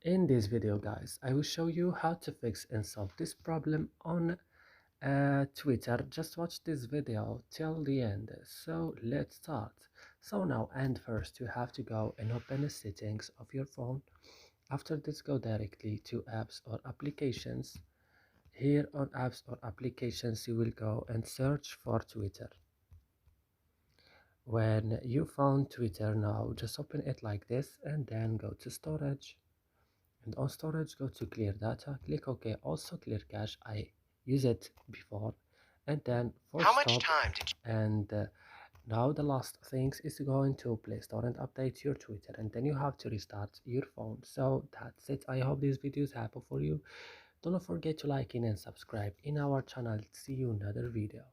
In this video, guys, I will show you how to fix and solve this problem on Twitter. Just watch this video till the end. So let's start. So now, and first, you have to go and open the settings of your phone. After this, go directly to apps or applications. Here on apps or applications, you will go and search for Twitter. When you found Twitter now, just open it like this and then go to storage. And on storage, go to clear data, click OK, also clear cache. I use it before, and then for How much stop. time did And now the last things is going to Play Store and update your Twitter, and then you have to restart your phone. So that's it. I hope this video is helpful for you. Don't forget to like it and subscribe in our channel. See you in another video.